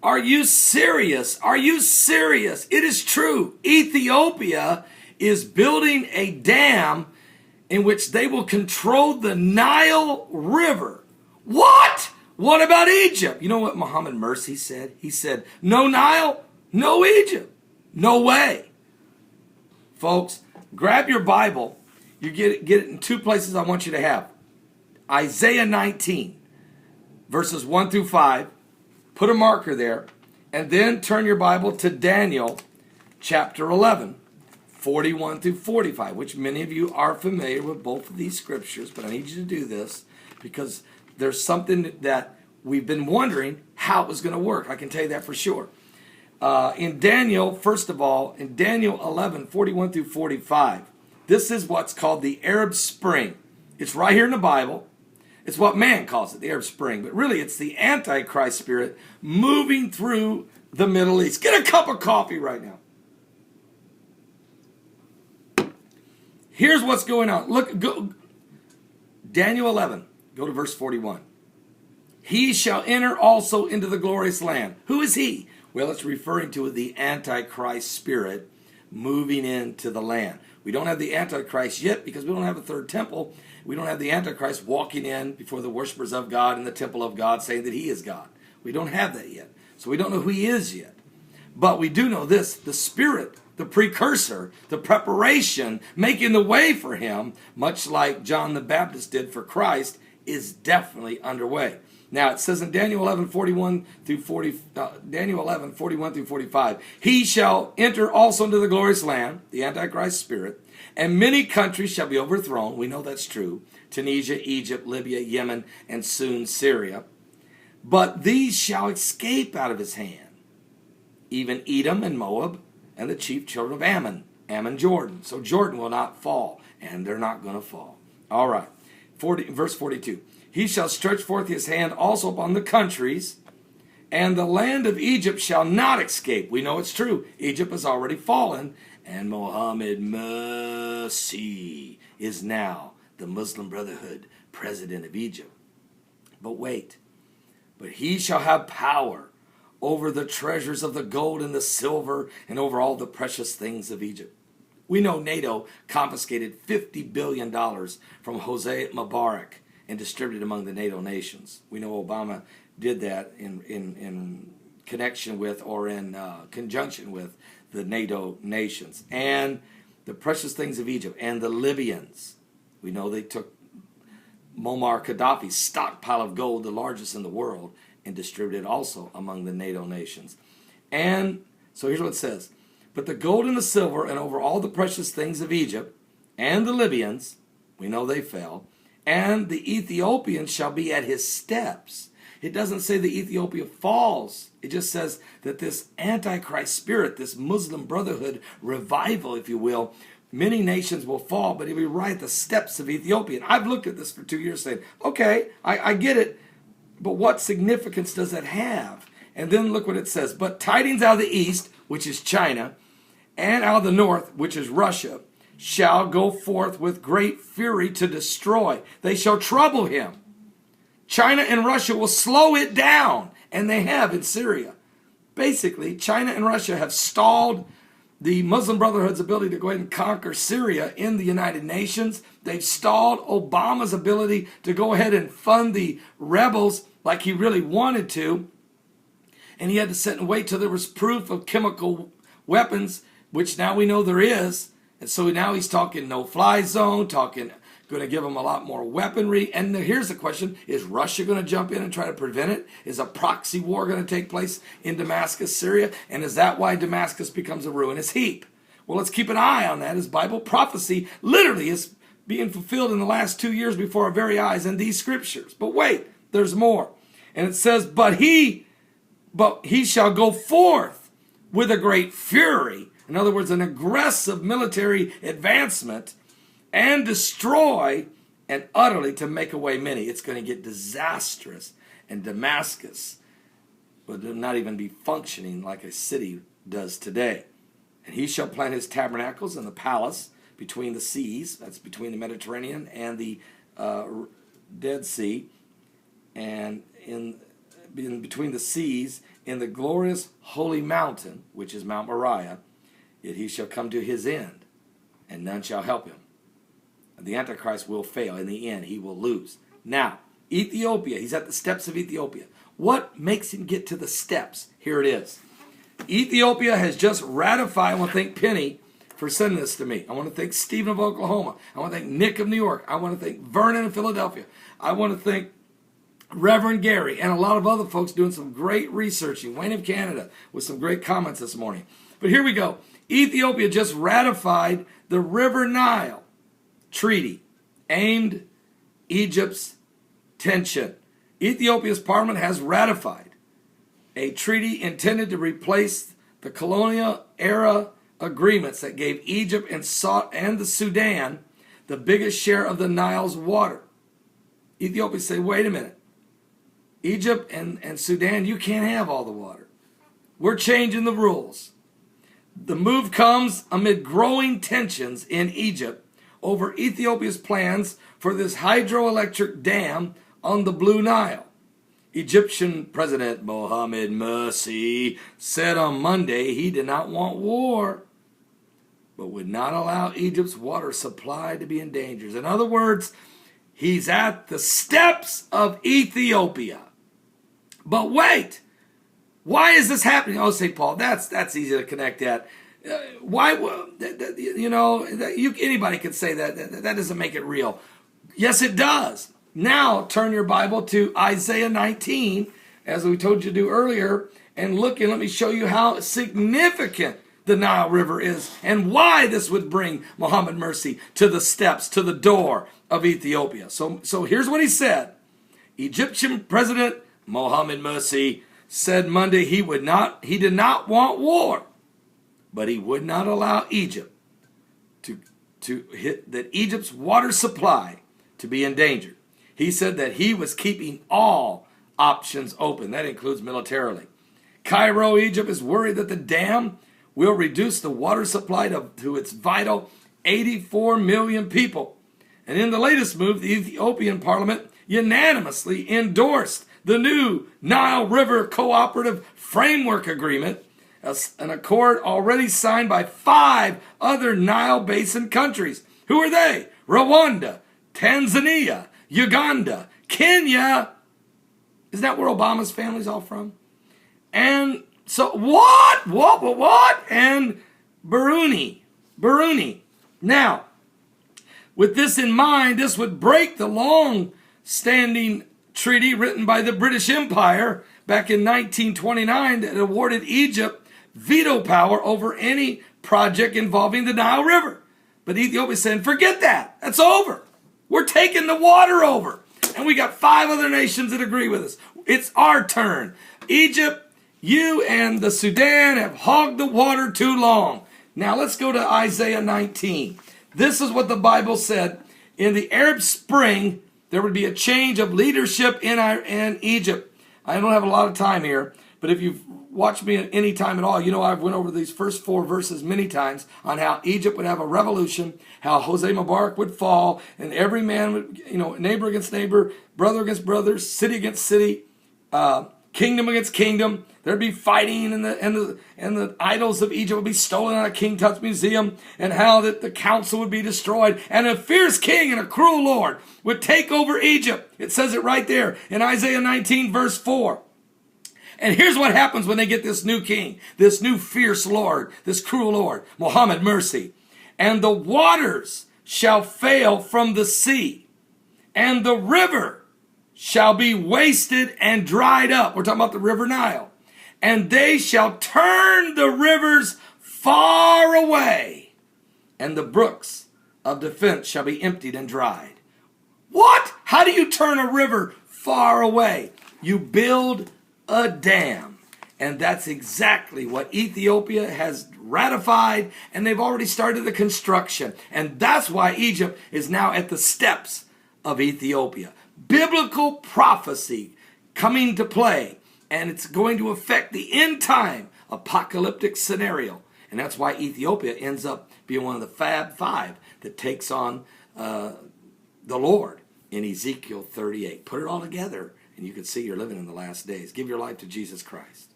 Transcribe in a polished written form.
Are you serious? Are you serious? It is true. Ethiopia is building a dam in which they will control the Nile River. What? What about Egypt? You know what Muhammad Mursi said? He said, no Nile, no Egypt. No way. Folks, grab your Bible. You get it in two places I want you to have. Isaiah 19, verses 1 through 5. Put a marker there. And then turn your Bible to Daniel chapter 11, 41 through 45, which many of you are familiar with both of these scriptures, but I need you to do this because there's something that we've been wondering how it was going to work. I can tell you that for sure. In Daniel, first of all, in Daniel 11, 41 through 45, this is what's called the Arab Spring. It's right here in the Bible. It's what man calls it, the Arab Spring. But really, it's the Antichrist spirit moving through the Middle East. Get a cup of coffee right now. Here's what's going on. Look, go, Daniel 11, go to verse 41. He shall enter also into the glorious land. Who is he? Well, it's referring to the Antichrist spirit moving into the land. We don't have the Antichrist yet because we don't have a third temple. We don't have the Antichrist walking in before the worshipers of God in the temple of God saying that he is God. We don't have that yet. So we don't know who he is yet. But we do know this, the spirit, the precursor, the preparation, making the way for him, much like John the Baptist did for Christ, is definitely underway. Now it says in Daniel 11, 41 through 45, he shall enter also into the glorious land, the Antichrist spirit, and many countries shall be overthrown. We know that's true. Tunisia, Egypt, Libya, Yemen, and soon Syria. But these shall escape out of his hand, even Edom and Moab, and the chief children of Ammon, Jordan. So Jordan will not fall, and they're not going to fall. All right, verse 42. He shall stretch forth his hand also upon the countries, and the land of Egypt shall not escape. We know it's true. Egypt has already fallen, and Mohammed Mursi is now the Muslim Brotherhood president of Egypt. But wait, but he shall have power over the treasures of the gold and the silver and over all the precious things of Egypt. We know NATO confiscated $50 billion from Hosni Mubarak and distributed among the NATO nations. We know Obama did that in connection with or in conjunction with the NATO nations. And the precious things of Egypt and the Libyans. We know they took Muammar Gaddafi's stockpile of gold, the largest in the world, and distributed also among the NATO nations. And so here's what it says. But the gold and the silver and over all the precious things of Egypt and the Libyans, we know they fell, and the Ethiopians shall be at his steps. It doesn't say the Ethiopia falls. It just says that this Antichrist spirit, this Muslim Brotherhood revival, if you will, many nations will fall, but it'll be right at the steps of Ethiopia. And I've looked at this for 2 years saying, okay, I get it, but what significance does that have? And then look what it says. But tidings out of the east, which is China, and out of the north, which is Russia, shall go forth with great fury to destroy. They shall trouble him. China and Russia will slow it down, and they have in Syria. Basically, China and Russia have stalled the Muslim Brotherhood's ability to go ahead and conquer Syria in the United Nations. They've stalled Obama's ability to go ahead and fund the rebels like he really wanted to. And he had to sit and wait till there was proof of chemical weapons, which now we know there is. And so now he's talking no-fly zone, going to give them a lot more weaponry. And here's the question, is Russia going to jump in and try to prevent it? Is a proxy war going to take place in Damascus, Syria? And is that why Damascus becomes a ruinous heap? Well, let's keep an eye on that as Bible prophecy literally is being fulfilled in the last 2 years before our very eyes in these scriptures. But wait, there's more. And it says, but he shall go forth with a great fury. In other words, an aggressive military advancement, and destroy and utterly to make away many. It's going to get disastrous. And Damascus will not even be functioning like a city does today. And he shall plant his tabernacles in the palace between the seas. That's between the Mediterranean and the Dead Sea. And between the seas in the glorious holy mountain, which is Mount Moriah, yet he shall come to his end, and none shall help him. And the Antichrist will fail. In the end, he will lose. Now, Ethiopia, he's at the steps of Ethiopia. What makes him get to the steps? Here it is. Ethiopia has just ratified. I want to thank Penny for sending this to me. I want to thank Stephen of Oklahoma. I want to thank Nick of New York. I want to thank Vernon of Philadelphia. I want to thank Reverend Gary and a lot of other folks doing some great researching. Wayne of Canada with some great comments this morning. But here we go. Ethiopia just ratified the River Nile Treaty aimed Egypt's tension. Ethiopia's parliament has ratified a treaty intended to replace the colonial era agreements that gave Egypt and the Sudan the biggest share of the Nile's water. Ethiopia say, wait a minute. Egypt and Sudan, you can't have all the water. We're changing the rules. The move comes amid growing tensions in Egypt over Ethiopia's plans for this hydroelectric dam on the Blue Nile. Egyptian President Mohamed Morsi said on Monday he did not want war, but would not allow Egypt's water supply to be in danger. In other words, he's at the steps of Ethiopia. But wait, why is this happening? Oh, St. Paul, that's easy to connect that. Why, anybody could say that. That doesn't make it real. Yes, it does. Now, turn your Bible to Isaiah 19, as we told you to do earlier, and look and let me show you how significant the Nile River is and why this would bring Mohamed Morsi to the steps, to the door of Ethiopia. So here's what he said. Egyptian President Mohamed Morsi said Monday he did not want war, but he would not allow Egypt that Egypt's water supply to be endangered. He said that he was keeping all options open. That includes militarily. Cairo, Egypt is worried that the dam will reduce the water supply to its vital 84 million people. And in the latest move, the Ethiopian parliament unanimously endorsed the new Nile River Cooperative Framework Agreement, an accord already signed by 5 other Nile Basin countries. Who are they? Rwanda, Tanzania, Uganda, Kenya. Isn't that where Obama's family's all from? And so what? And Burundi. Now, with this in mind, this would break the long-standing treaty written by the British Empire back in 1929 that awarded Egypt veto power over any project involving the Nile River. But Ethiopia is saying, forget that. That's over. We're taking the water over. And we got 5 other nations that agree with us. It's our turn. Egypt, you and the Sudan have hogged the water too long. Now let's go to Isaiah 19. This is what the Bible said. In the Arab Spring, there would be a change of leadership in Egypt. I don't have a lot of time here, but if you've watched me at any time at all, you know I've went over these first 4 verses many times on how Egypt would have a revolution, how Jose Mubarak would fall, and every man would, neighbor against neighbor, brother against brother, city against city, kingdom against kingdom. There'd be fighting, and the idols of Egypt would be stolen out of King Tut's museum, and how that the council would be destroyed, and a fierce king and a cruel lord would take over Egypt. It says it right there in Isaiah 19, verse 4. And here's what happens when they get this new king, this new fierce lord, this cruel lord, Mohamed Morsi. And the waters shall fail from the sea, and the river shall be wasted and dried up. We're talking about the river Nile. And they shall turn the rivers far away, and the brooks of defense shall be emptied and dried. What? How do you turn a river far away? You build a dam. And that's exactly what Ethiopia has ratified, and they've already started the construction. And that's why Egypt is now at the steps of Ethiopia. Biblical prophecy coming to play, and it's going to affect the end time apocalyptic scenario. And that's why Ethiopia ends up being one of the Fab 5 that takes on the Lord in Ezekiel 38. Put it all together, and you can see you're living in the last days. Give your life to Jesus Christ.